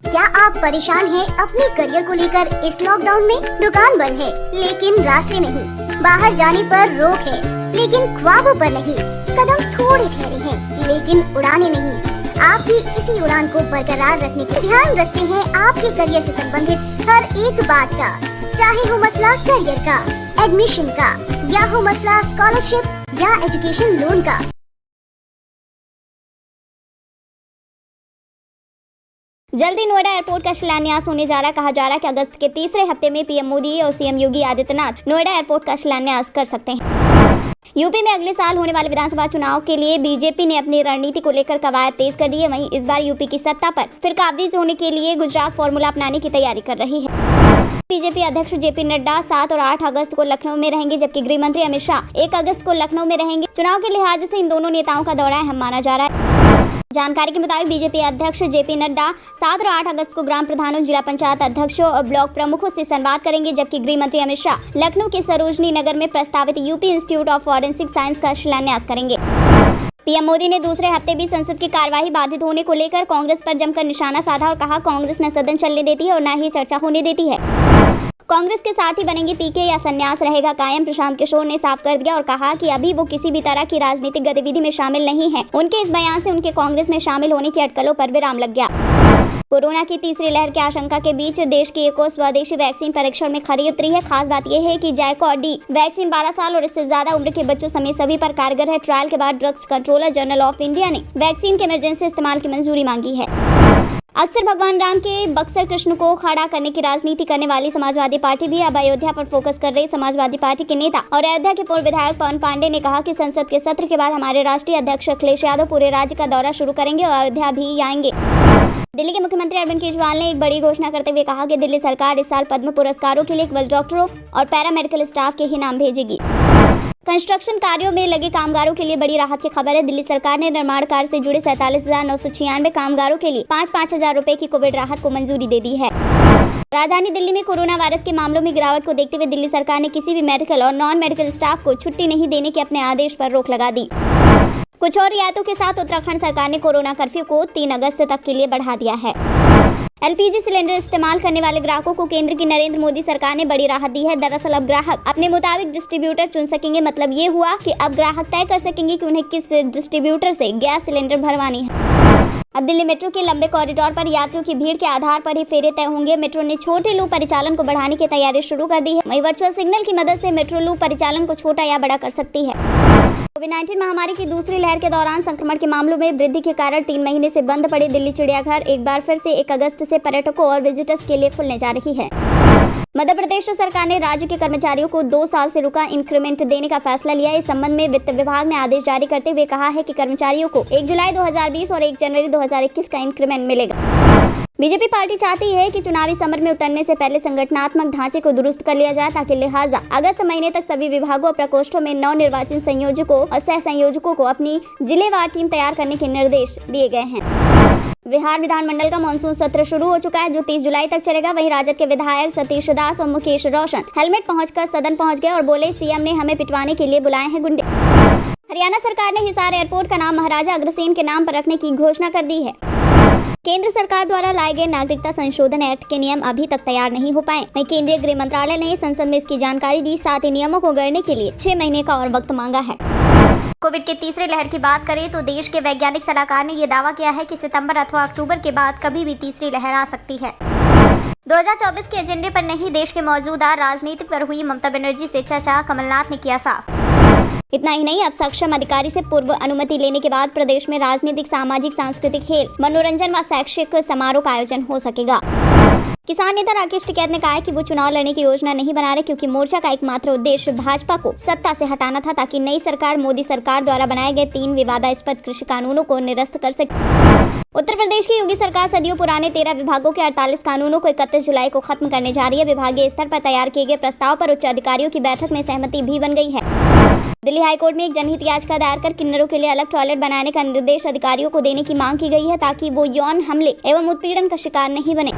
क्या आप परेशान हैं अपने करियर को लेकर? इस लॉकडाउन में दुकान बंद है लेकिन रास्ते नहीं, बाहर जाने पर रोक है लेकिन ख्वाबों पर नहीं, कदम थोड़े ठहरे हैं लेकिन उड़ाने नहीं। आपकी इसी उड़ान को बरकरार रखने के ध्यान रखते हैं आपके करियर से संबंधित हर एक बात का, चाहे हो मसला करियर का, एडमिशन का, या हो मसला स्कॉलरशिप या एजुकेशन लोन का। जल्दी नोएडा एयरपोर्ट का शिलान्यास होने जा रहा है। कहा जा रहा है कि अगस्त के तीसरे हफ्ते में पीएम मोदी और सीएम योगी आदित्यनाथ नोएडा एयरपोर्ट का शिलान्यास कर सकते हैं। यूपी में अगले साल होने वाले विधानसभा चुनाव के लिए बीजेपी ने अपनी रणनीति को लेकर कवायद तेज कर दी है। वहीं इस बार यूपी की सत्ता पर फिर काबिज होने के लिए गुजरात फॉर्मूला अपनाने की तैयारी कर रही है। बीजेपी अध्यक्ष जेपी नड्डा 7 और 8 अगस्त को लखनऊ में रहेंगे, जबकि गृह मंत्री अमित शाह 1 अगस्त को लखनऊ में रहेंगे। चुनाव के लिहाज से इन दोनों नेताओं का दौरा अहम माना जा रहा है। जानकारी के मुताबिक बीजेपी अध्यक्ष जेपी नड्डा 7 और 8 अगस्त को ग्राम प्रधानों, जिला पंचायत अध्यक्षों और ब्लॉक प्रमुखों से संवाद करेंगे, जबकि गृह मंत्री अमित शाह लखनऊ के सरोजनी नगर में प्रस्तावित UP institute of forensic science का शिलान्यास करेंगे। पीएम मोदी ने दूसरे हफ्ते भी संसद की कार्यवाही बाधित होने को लेकर कांग्रेस पर जमकर निशाना साधा और कहा, कांग्रेस न सदन चलने देती है और न ही चर्चा होने देती है। कांग्रेस के साथ ही बनेंगे पीके या संन्यास रहेगा कायम। प्रशांत किशोर ने साफ कर दिया और कहा कि अभी वो किसी भी तरह की राजनीतिक गतिविधि में शामिल नहीं है। उनके इस बयान से उनके कांग्रेस में शामिल होने की अटकलों पर विराम लग गया। कोरोना की तीसरी लहर की आशंका के बीच देश की एक और स्वदेशी वैक्सीन परीक्षण में खरी उतरी है। खास बात यह है कि जायकोव डी वैक्सीन 12 साल और इससे ज्यादा उम्र के बच्चों समेत सभी पर कारगर है। ट्रायल के बाद drugs controller general of India ने वैक्सीन के इमरजेंसी इस्तेमाल की मंजूरी मांगी है। अक्सर भगवान राम के बक्सर कृष्ण को खड़ा करने की राजनीति करने वाली समाजवादी पार्टी भी अब अयोध्या पर फोकस कर रही। समाजवादी पार्टी के नेता और अयोध्या के पूर्व विधायक पवन पांडे ने कहा कि संसद के सत्र के बाद हमारे राष्ट्रीय अध्यक्ष अखिलेश यादव पूरे राज्य का दौरा शुरू करेंगे और अयोध्या भी आएंगे। दिल्ली के मुख्यमंत्री अरविंद केजरीवाल ने एक बड़ी घोषणा करते हुए कहा कि दिल्ली सरकार इस साल पद्म पुरस्कारों के लिए केवल डॉक्टरों और पैरामेडिकल स्टाफ के ही नाम भेजेगी। कंस्ट्रक्शन कार्यों में लगे कामगारों के लिए बड़ी राहत की खबर है। दिल्ली सरकार ने निर्माण कार्य से जुड़े 47,996 कामगारों के लिए 5-5 हजार रुपए की कोविड राहत को मंजूरी दे दी है। राजधानी दिल्ली में कोरोना वायरस के मामलों में गिरावट को देखते हुए दिल्ली सरकार ने किसी भी मेडिकल और नॉन मेडिकल स्टाफ को छुट्टी नहीं देने के अपने आदेश पर रोक लगा दी। कुछ और रियायतों के साथ उत्तराखंड सरकार ने कोरोना कर्फ्यू को 3 अगस्त तक के लिए बढ़ा दिया है। एलपीजी सिलेंडर इस्तेमाल करने वाले ग्राहकों को केंद्र की नरेंद्र मोदी सरकार ने बड़ी राहत दी है। दरअसल अब ग्राहक अपने मुताबिक डिस्ट्रीब्यूटर चुन सकेंगे। मतलब ये हुआ कि अब ग्राहक तय कर सकेंगे कि उन्हें किस डिस्ट्रीब्यूटर से गैस सिलेंडर भरवानी है। अब दिल्ली मेट्रो के लंबे कॉरिडोर पर यात्रियों की भीड़ के आधार पर ही फेरे तय होंगे। मेट्रो ने छोटे लूप परिचालन को बढ़ाने की तैयारी शुरू कर दी है। वहीं वर्चुअल सिग्नल की मदद से मेट्रो लूप परिचालन को छोटा या बड़ा कर सकती है। कोविड-19 महामारी की दूसरी लहर के दौरान संक्रमण के मामलों में वृद्धि के कारण 3 महीने से बंद पड़े दिल्ली चिड़ियाघर एक बार फिर से 1 अगस्त से पर्यटकों और विजिटर्स के लिए खुलने जा रही है। मध्य प्रदेश सरकार ने राज्य के कर्मचारियों को 2 साल से रुका इंक्रीमेंट देने का फैसला लिया। इस संबंध में वित्त विभाग ने आदेश जारी करते हुए कहा है कि कर्मचारियों को 1 जुलाई 2020 और 1 जनवरी 2021 का इंक्रीमेंट मिलेगा। बीजेपी पार्टी चाहती है कि चुनावी समर में उतरने से पहले संगठनात्मक ढांचे को दुरुस्त कर लिया जाए, ताकि लिहाजा अगस्त महीने तक सभी विभागों और प्रकोष्ठों में नव निर्वाचित संयोजकों और सह संयोजकों को अपनी जिलेवार टीम तैयार करने के निर्देश दिए गए हैं। बिहार विधानमंडल का मानसून सत्र शुरू हो चुका है, जो 30 जुलाई तक चलेगा। वहीं राजद के विधायक सतीश दास और मुकेश रोशन हेलमेट पहुंचकर सदन पहुंच गए और बोले, सीएम ने हमें पिटवाने के लिए बुलाए हैं गुंडे। हरियाणा सरकार ने हिसार एयरपोर्ट का नाम महाराजा अग्रसेन के नाम पर रखने की घोषणा कर दी है। केंद्र सरकार द्वारा लाए गए नागरिकता संशोधन एक्ट के नियम अभी तक तैयार नहीं हो पाए। वहीं केंद्रीय गृह मंत्रालय ने संसद में इसकी जानकारी दी, साथ ही नियमों को गढ़ने के लिए 6 महीने का और वक्त मांगा है। कोविड की तीसरी लहर की बात करें तो देश के वैज्ञानिक सलाहकार ने यह दावा किया है कि सितंबर अथवा अक्टूबर के बाद कभी भी तीसरी लहर आ सकती है। 2024 के एजेंडे पर नहीं, देश के मौजूदा राजनीति पर हुई ममता बनर्जी से चर्चा, कमलनाथ ने किया साफ। इतना ही नहीं, अब सक्षम अधिकारी से पूर्व अनुमति लेने के बाद प्रदेश में राजनीतिक, सामाजिक, सांस्कृतिक, खेल, मनोरंजन व शैक्षिक समारोह का आयोजन हो सकेगा। किसान नेता राकेश टिकैत ने कहा है कि वो चुनाव लड़ने की योजना नहीं बना रहे, क्योंकि मोर्चा का एकमात्र उद्देश्य भाजपा को सत्ता से हटाना था, ताकि नई सरकार मोदी सरकार द्वारा बनाए गए 3 विवादास्पद कृषि कानूनों को निरस्त कर सके। उत्तर प्रदेश की योगी सरकार सदियों पुराने 13 विभागों के 48 कानूनों को 31 जुलाई को खत्म करने जा रही है। विभागीय स्तर पर तैयार किए गए प्रस्ताव पर उच्च अधिकारियों की बैठक में सहमति भी बन गई है। दिल्ली हाईकोर्ट में एक जनहित याचिका दायर कर किन्नरों के लिए अलग टॉयलेट बनाने का निर्देश अधिकारियों को देने की मांग की गई है, ताकि वो यौन हमले एवं उत्पीड़न का शिकार नहीं बने।